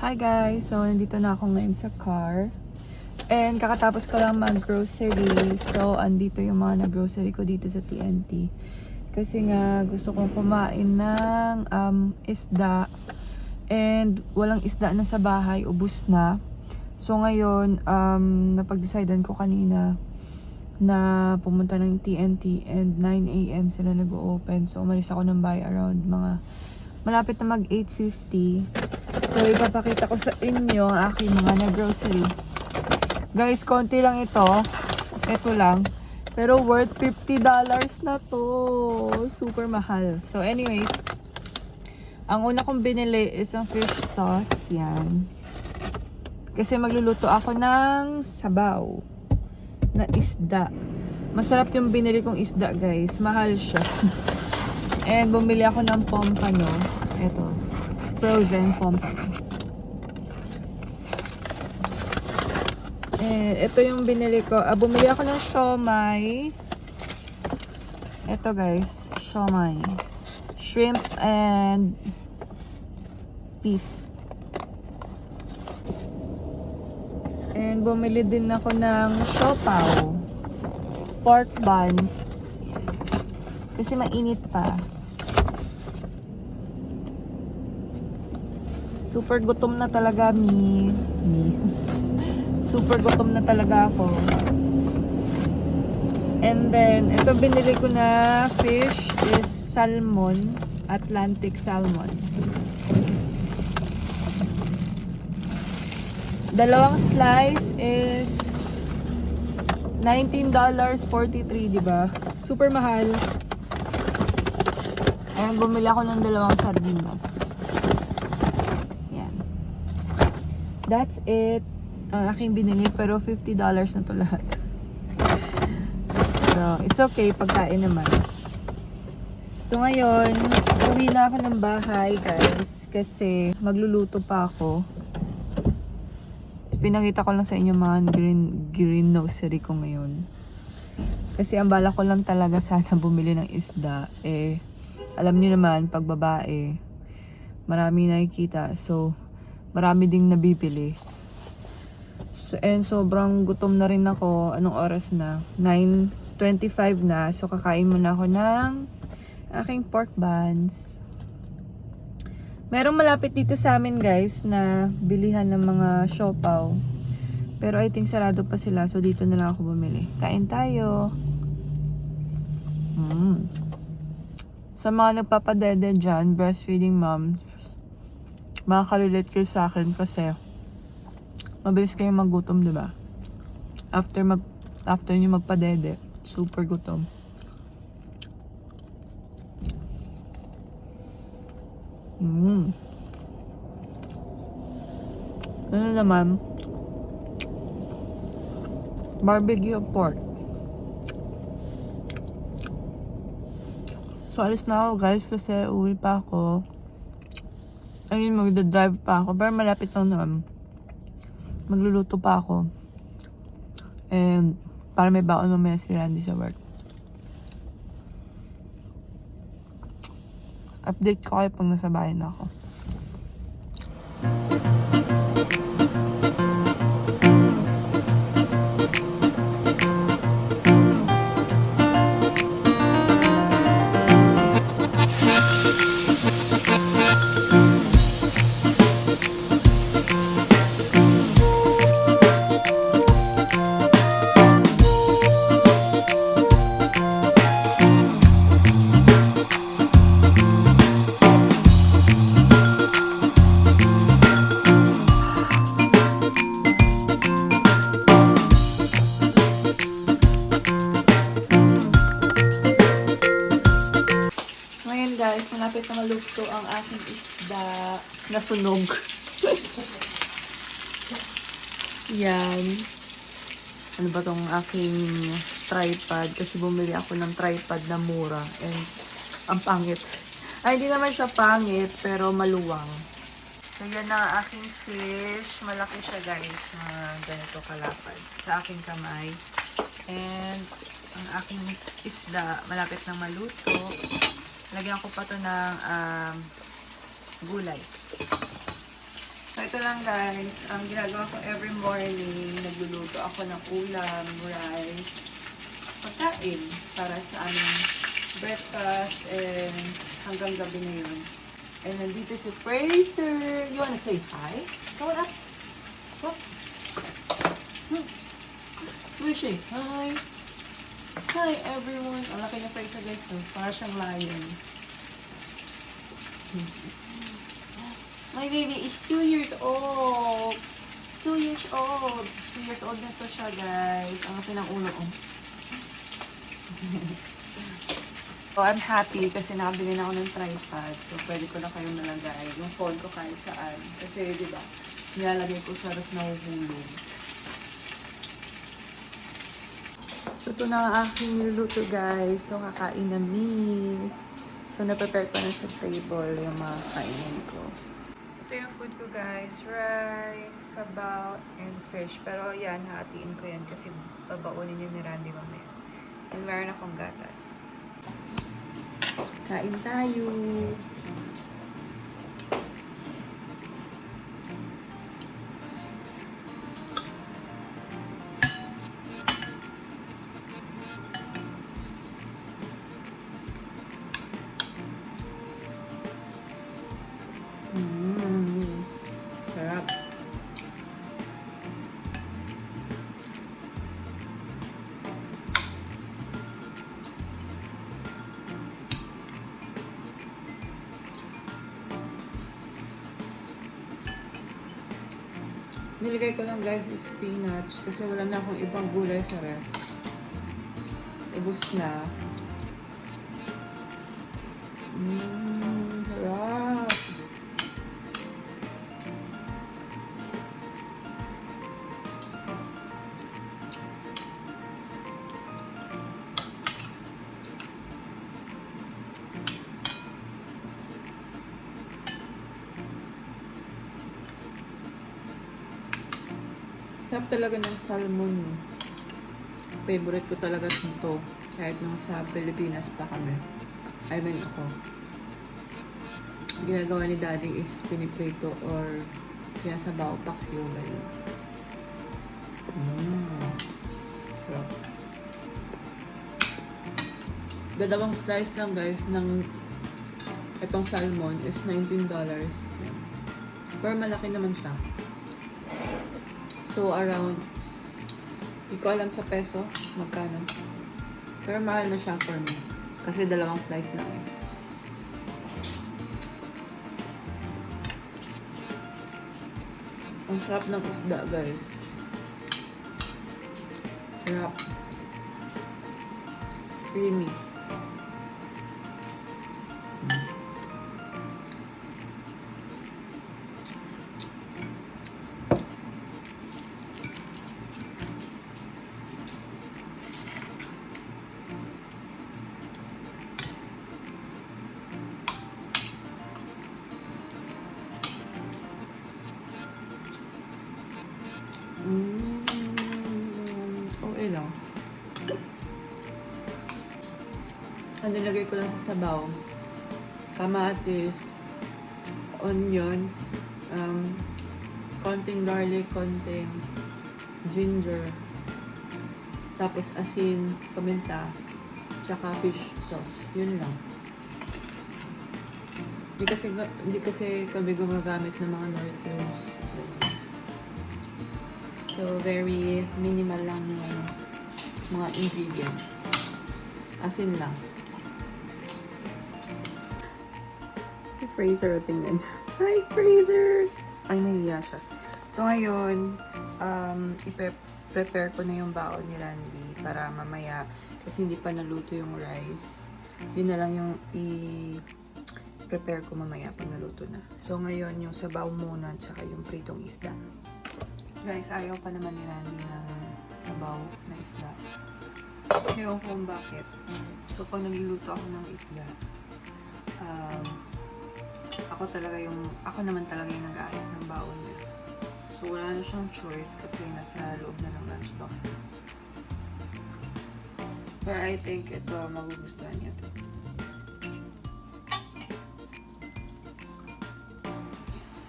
Hi guys! So, nandito na ako ngayon sa car. And kakatapos ko lang mag-grocery. So, andito yung mga nag-grocery ko dito sa TNT. Kasi nga, gusto kong kumain ng isda. And walang isda na sa bahay. Ubus na. So, ngayon, napag-decidean ko kanina na pumunta ng TNT and 9 AM sila nag-o-open. So, umalis ako ng bahay around mga malapit na mag 8:50. So, ipapakita ko sa inyo ang aking mga na-grocery. Guys, konti lang ito. Ito lang. Pero worth $50 na to. Super mahal. So, anyways, ang una kong binili is ang fish sauce. Yan. Kasi magluluto ako ng sabaw na isda. Masarap yung binili kong isda, guys. Mahal siya. And bumili ako ng pompano. Ito. Frozen pompano. Ito yung binili ko. Bumili ako ng siomai. Ito guys. Siomai. Shrimp and beef. And bumili din ako ng siopaw. Pork buns. Kasi mainit pa. Super gutom na talaga Super gutom na talaga ako. And then, ito binili ko na fish is salmon. Atlantic salmon. Dalawang slice is $19.43, diba? Super mahal. Ayan, bumili ako ng dalawang sardinas. Yan. That's it. Ang aking binili, pero $50 na to lahat. Pero, it's okay, pagkain naman. So, ngayon, uwi na ako ng bahay, guys. Kasi, magluluto pa ako. Pinakita ko lang sa inyo mga green grocery ko ngayon. Kasi, ang bala ko lang talaga sana bumili ng isda. Alam niyo naman, pag babae, marami nakikita. So, marami ding nabibili. So, and sobrang gutom na rin ako. Anong oras na? 9:25 na. So, kakain muna ako ng aking pork buns. Merong malapit dito sa amin, guys, na bilihan ng mga siopaw. Pero I think sarado pa sila. So, dito na lang ako bumili. Kain tayo. Sa mga nagpapadede dyan, breastfeeding mom, makakarelate kayo sa akin kasi mabilis kayong magutom, diba? After nyo magpadede, super gutom. Ano naman? Barbecue pork. So, alis na ako, guys, kasi uwi pa ako. Ayun, magdadrive pa ako. Pero malapit lang naman. Magluluto pa ako. And, para may baon mamaya si Randy sa work. Update ko kayo pag nasa bahay na ako. Guys, malapit na maluto ang aking isda na sunog. Yan. Ano ba tong aking tripod? Kasi bumili ako ng tripod na mura. And ang pangit. Ay, hindi naman siya pangit, pero maluwang. So, yan na ang aking fish. Malaki siya, guys. Ganito kalapad sa aking kamay. And ang aking isda, malapit na maluto. Lagyan ko pa to ng gulay. So, ito lang guys, ang ginagawa ko every morning, nagluluto ako ng ulam, rice, pagkain para sa aming breakfast and hanggang gabi ngayon. And nandito si Fraser. You wanna say hi? Come on up. What? Where's she? Hi. Hi everyone. Ang laki na Fraser guys. Para siyang lion. My baby is 2 years old. 2 years old. 2 years old na to siya, guys. Ang laki ng ulo ko. So, I'm happy kasi nakabili na ako ng tripod. So, pwede ko na kayong nalagay yung phone ko kahit saan. Kasi, di ba, nilalagay ko siya tapos nahuhulog. Ito na ang aking niluto, guys. So, kakain na me. So, na-prepare ko na sa table yung mga kainin ko. Ito yung food ko guys, rice, sabaw, and fish. Pero yan, hatiin ko yan kasi babaunin yun ni Randy mamaya. And meron akong gatas. Kain tayo! Sarap. Niligay ko lang guys is spinach kasi wala na akong ibang gulay sa ref. Ubus na. Sarap. Sarap talaga ng salmon. Favorite ko talaga ito. Kahit nung sa Pilipinas pa kami. I mean ako. Ginagawa ni daddy is piniprito or sinasabaw paksiw ganyan. Sarap. Dalawang slice lang guys ng itong salmon is $19. Pero malaki naman siya. So, around, hindi ko alam sa peso, magkano. Pero mahal na siya for me. Kasi dalawang slice na eh. Ang sarap ng isda, guys. Sarap. Creamy. Okay lang. Ang nilagay ko lang sa sabaw, kamatis, onions, konting garlic, konting ginger, tapos asin, paminta, tsaka fish sauce. Yun lang. Hindi kasi kami gumagamit ng mga noodles. So, very minimal lang yung mga ingredients. Asin lang. Si Fraser, tingnan. Hi, Fraser! Ay, nahiya siya. So, ngayon, i-prepare ko na yung baon ni Randy para mamaya, kasi hindi pa naluto yung rice. Yun na lang yung i-prepare ko mamaya pag naluto na. So, ngayon, yung sabaw muna, tsaka yung pritong isda. Guys, ayaw pa naman ni Randy ng sabaw na isda. Ewan ko kung bakit. So, pag nagluluto ako ng isda, ako naman talaga yung nag-aayos ng baon niya. So, wala na siyang choice kasi nasa loob na ng lunchbox niya. But I think ito, magugustuhan niya ito.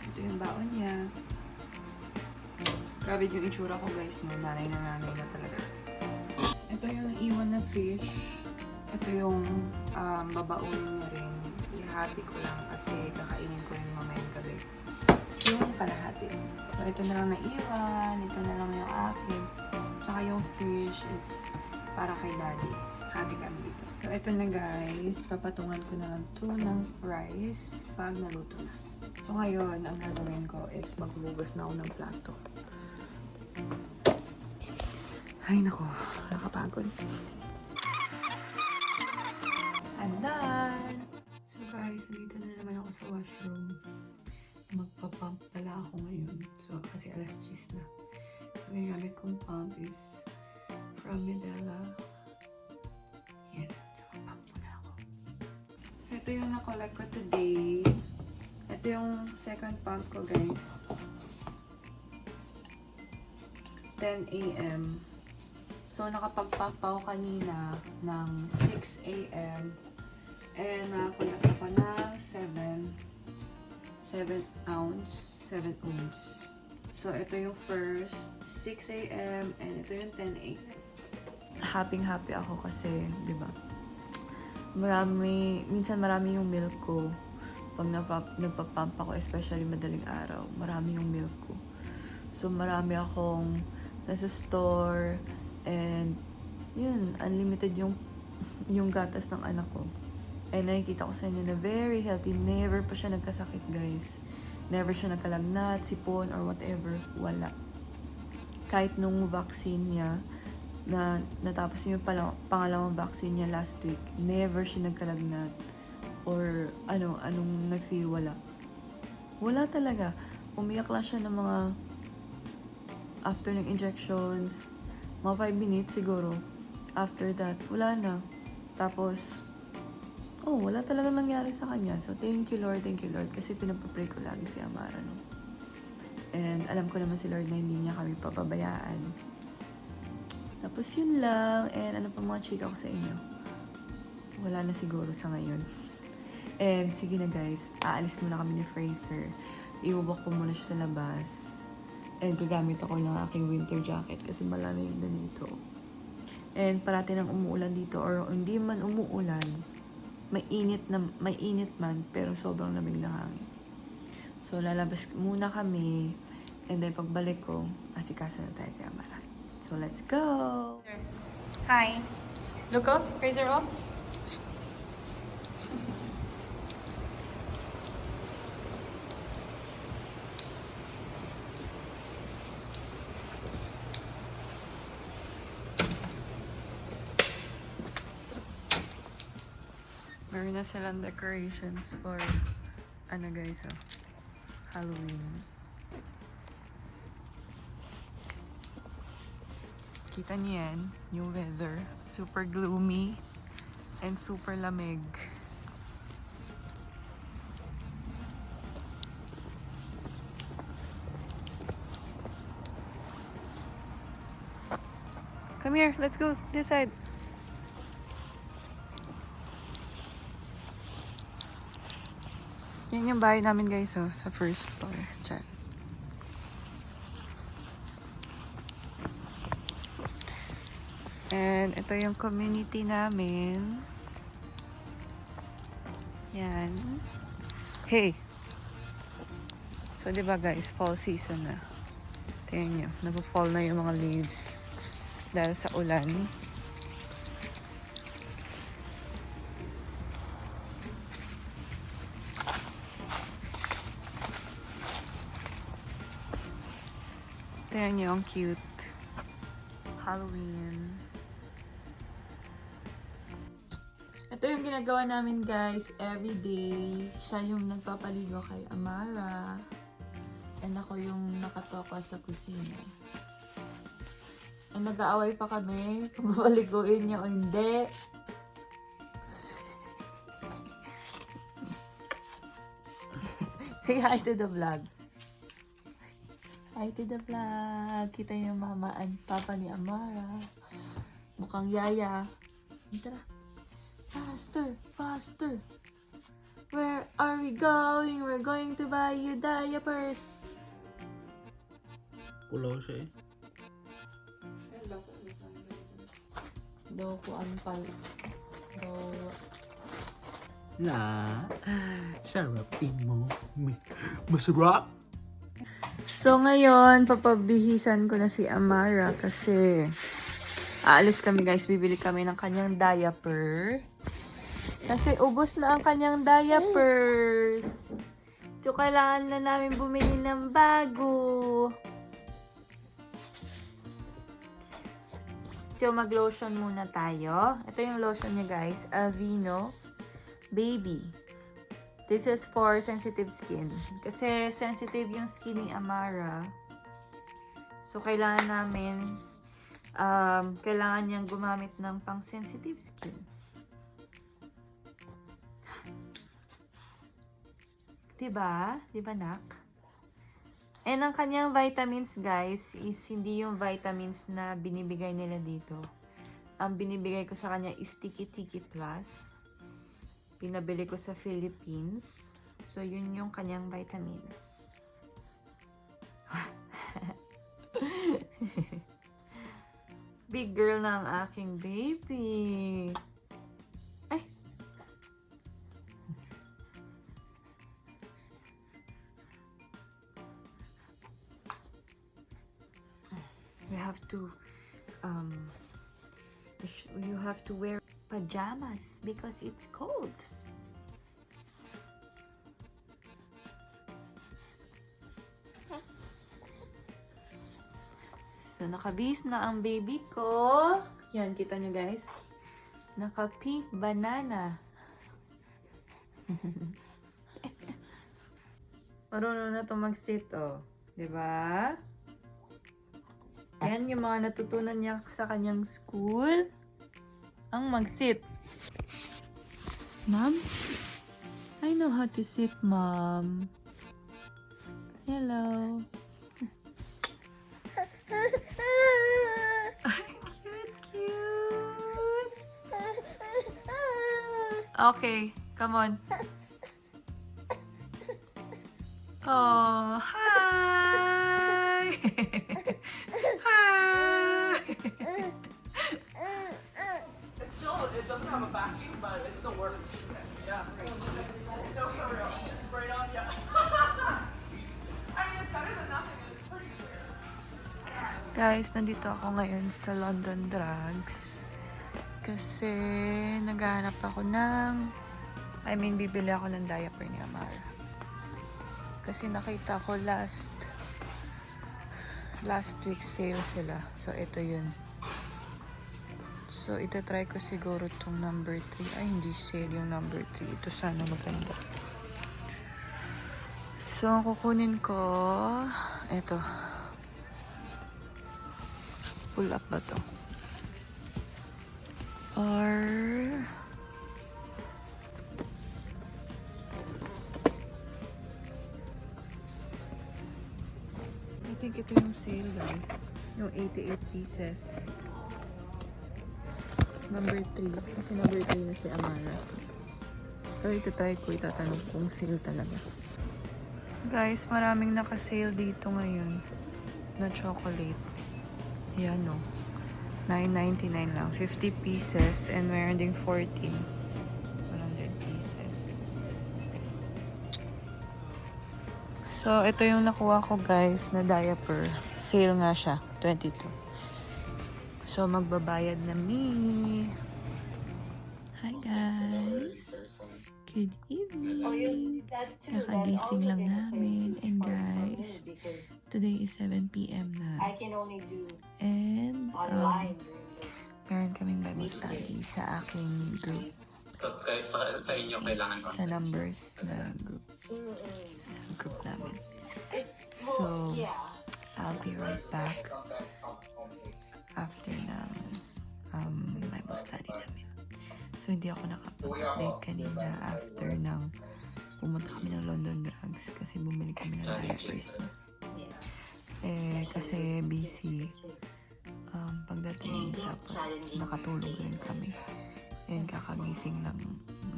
Ito yung baon niya. Grabe yung itsura ko guys, no? Nanay na talaga. Ito yung iwan na fish. Ito yung babaunin niya rin. Ihati ko lang kasi kakainin ko rin mamayang gabi. Yung kalahati. So ito na lang naiwan. Ito na lang yung akin. Tsaka yung fish is para kay daddy. Hati kami dito. So ito na guys. Papatungan ko na lang to ng rice pag naluto na. So ngayon, ang gagawin ko is maghuhugas na ako ng plato. Ay nako, nakapagod. I'm done! So guys, nandito na naman ako sa washroom. Magpa-pump pala ako ngayon. So, kasi alas 10 na. So, yung gamit kong pump is from Medela. Yan. So, pump muna ako. So, ito yung na-collect ko today. Ito yung second pump ko, guys. 10 a.m. So, nakapag-pump ako kanina ng 6 a.m. And nakakulat ako ng 7 ounce. So, ito yung first 6 a.m. and ito yung 10 a.m. Happy ako kasi, di ba? Minsan marami yung milk ko. Pag nagpa-pump ako, especially madaling araw, marami yung milk ko. So, marami akong nasa store. And, yun, unlimited yung gatas ng anak ko. Ay, nakikita ko sa inyo na very healthy. Never pa siya nagkasakit, guys. Never siya nagkalagnat, sipon, or whatever. Wala. Kahit nung vaccine niya, na natapos yung pangalawang vaccine niya last week, never siya nagkalagnat. Or, anong na-feel, wala. Wala talaga. Umiyak lang siya ng mga after ng injections, mga 5 minutes siguro. After that, wala na. Tapos, wala talaga nangyari sa kanya. So, thank you Lord. Kasi pinapapray ko lagi si Amara, no? And alam ko naman si Lord na hindi niya kami papabayaan. Tapos yun lang. And ano pa mga chika ko sa inyo? Wala na siguro sa ngayon. And sige na guys, aalis muna kami ni Fraser. Iwabak ko muna siya sa labas. And gagamit ako ng aking winter jacket kasi malamig na dito. And parati nang umuulan dito or hindi man umuulan, may init man pero sobrang lamig na hangin. So lalabas muna kami and then pagbalik ko, asikaso na tayo kay Amara. So let's go! Hi! Look up! Fraser up! Meron na silang decorations for, guys, Halloween. Kita niyo yan, yung weather. Super gloomy and super lamig. Come here, let's go this side. Yan yung bahay namin guys, sa first floor. Diyan. And ito yung community namin. Yan. Hey! So, diba guys, fall season na. Tingnan nyo, nag-fall na yung mga leaves. Dahil sa ulan. Tingnan nyo, ang cute. Halloween. Ito yung ginagawa namin guys, everyday. Siya yung nagpapaligo kay Amara. And ako yung nakatoka sa kusina. And nag-aaway pa kami kung papaliguin niya o hindi. Say hi to the vlog. Hi to the vlog. Kita yung mama and papa ni Amara. Mukhang yaya. Tara. Faster. Where are we going? We're going to buy you diapers. Pulaw siya eh. Daw ko ampal. Daw. Na, sarapin mo. Masarap! So ngayon, papabihisan ko na si Amara kasi aalis kami guys. Bibili kami ng kanyang diaper. Kasi ubos na ang kanyang diapers. So kailangan na namin bumili ng bago. So mag-lotion muna tayo. Ito yung lotion niya guys. Aveeno Baby. This is for sensitive skin. Kasi sensitive yung skin ni Amara. So, kailangan namin, kailangan niyang gumamit ng pang-sensitive skin. Diba? Diba, nak? And ang kanyang vitamins, guys, is hindi yung vitamins na binibigay nila dito. Ang binibigay ko sa kanya is Tiki Tiki Plus. Pinabili ko sa Philippines. So, yun yung kanyang vitamins. Big girl na ang aking baby. Ay! We have to, you have to wear pajamas because it's cold. So, nakabihis na ang baby ko. Yan, kita nyo guys. Naka-pink banana. Marunong na ito mag-sit, oh. Diba? Yan yung mga natutunan niya sa kanyang school. Ang mag-sit. Mom? I know how to sit, Mom. Hello. Cute. Okay, come on. Oh, hi. Hi. It doesn't have a backing, but it still works. Yeah. No, for real. Just spray it on, yeah. I mean, it's better than nothing, and it's pretty clear. Guys, nandito ako ngayon sa London Drugs. Kasi naghahanap ako bibili ako ng diaper ni Amara. Kasi nakita ko last week sale sila. So, ito yun. So, itatry ko siguro itong number 3. Ay, hindi sale yung number 3. Ito sana maganda. So, ang kukunin ko, ito. Pull up ba to? Or I think ito yung sale guys. Yung 88 pieces. Number 3. Kasi number 3 na si Amara. So, itatry ko, itatanong kung sale talaga. Guys, maraming naka-sale dito ngayon na chocolate. Yan o. $9.99 lang. 50 pieces and meron ding 14. 100 pieces. So, ito yung nakuha ko guys na diaper. Sale nga siya. 22. So, magbabayad na me. Hi guys. Good evening. Kakagising lang namin. And guys, today is 7 p.m. na. And, meron kaming Bible study sa aking group. So, guys, sa inyo kailangan ko. Sa numbers na group. Sa group namin. So, I'll be right back after ng Bible study namin. So, hindi ako nakapag-update kanina after ng pumunta kami ng London Drugs kasi bumili kami ng diapers na. Kasi busy pagdating tapos nakatulog rin kami. And kakagising lang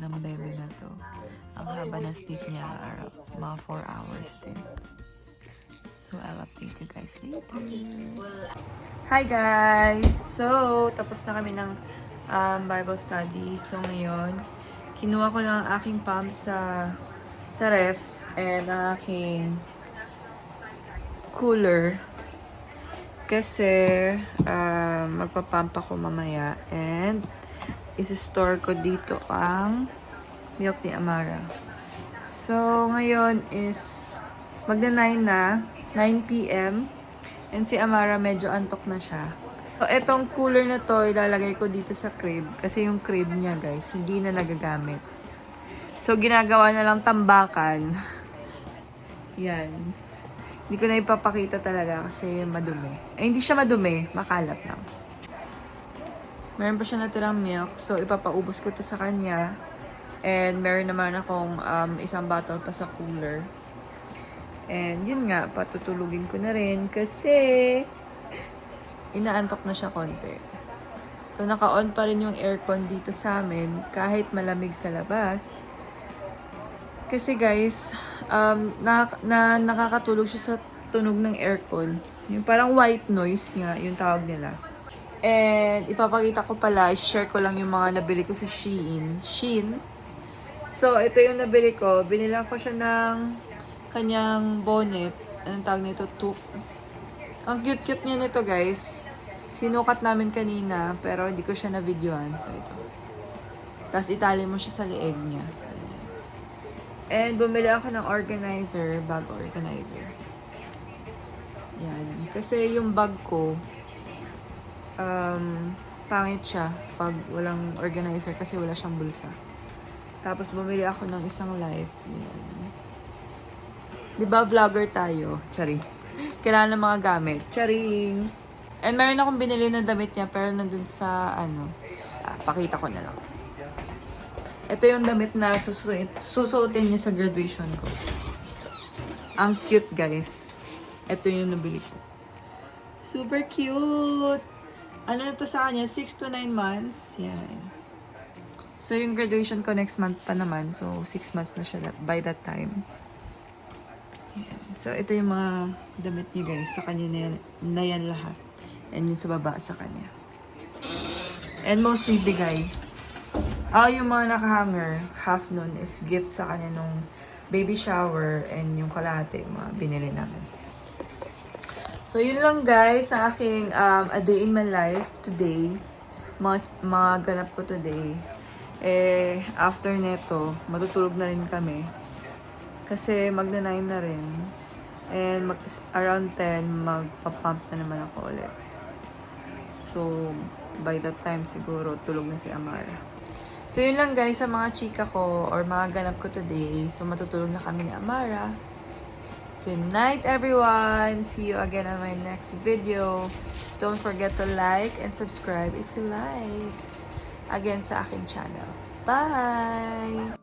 ng bebe na to. Ang haba na sleep niya, mga 4 hours din. So, I'll update you guys later. Hi guys! So, tapos na kami ng Bible study. So, ngayon, kinuha ko lang ang aking pump sa ref and ang aking cooler. Kasi, magpapump ako mamaya and isi-store ko dito ang milk ni Amara. So, ngayon is magna-9 na, 9 p.m. And si Amara medyo antok na siya. So, etong cooler na to, ilalagay ko dito sa crib. Kasi yung crib niya, guys, hindi na nagagamit. So, ginagawa na lang tambakan. Yan. Hindi ko na ipapakita talaga kasi madumi. Eh, hindi siya madumi. Makalat lang. Meron pa siya natirang milk. So, ipapaubos ko to sa kanya. And meron naman akong isang bottle pa sa cooler. And yun nga, patutulugin ko na rin kasi inaantok na siya konti. So, naka-on pa rin yung aircon dito sa amin kahit malamig sa labas. Kasi guys, nakakatulog siya sa tunog ng aircon. Yung parang white noise nga, yung tawag nila. And ipapakita ko pala, share ko lang yung mga nabili ko sa Shein. So, ito yung nabili ko. Binilang ko siya ng kanyang bonnet. Anong tawag nito? Toque. Ang cute-cute niya nito, guys. Sinukat namin kanina, pero hindi ko siya na-videoan. So, ito. Tapos, itali mo siya sa leeg niya. Ayan. And, bumili ako ng organizer, bag organizer. Yan. Kasi yung bag ko, pangit siya pag walang organizer kasi wala siyang bulsa. Tapos, bumili ako ng isang life. Yan. Diba, vlogger tayo? Charing. Kailangan ng mga gamit. Charing. And meron akong binili na damit niya, pero nandun sa, pakita ko na lang. Ito yung damit na susuotin niya sa graduation ko. Ang cute, guys. Ito yung nabili ko. Super cute! Ano ito sa kanya? 6 to 9 months. Yan. So, yung graduation ko next month pa naman. So, 6 months na siya by that time. Ayan. So, ito yung mga damit niya, guys. Sa kanya na yan lahat. And yung sa baba sa kanya. And mostly bigay. Yung mga nakahanger, half nun is gift sa kanya nung baby shower and yung kalahati, mga binili namin. So, yun lang, guys, sa aking a day in my life today. Mga ganap ko today. After neto, matutulog na rin kami. Kasi magna-9 na rin. And around 10, magpa-pump na naman ako ulit. So, by that time, siguro, tulog na si Amara. So, yun lang guys, sa mga chika ko, or mga ganap ko today. So, matutulog na kami ni Amara. Good night, everyone! See you again on my next video. Don't forget to like and subscribe if you like. Again sa aking channel. Bye!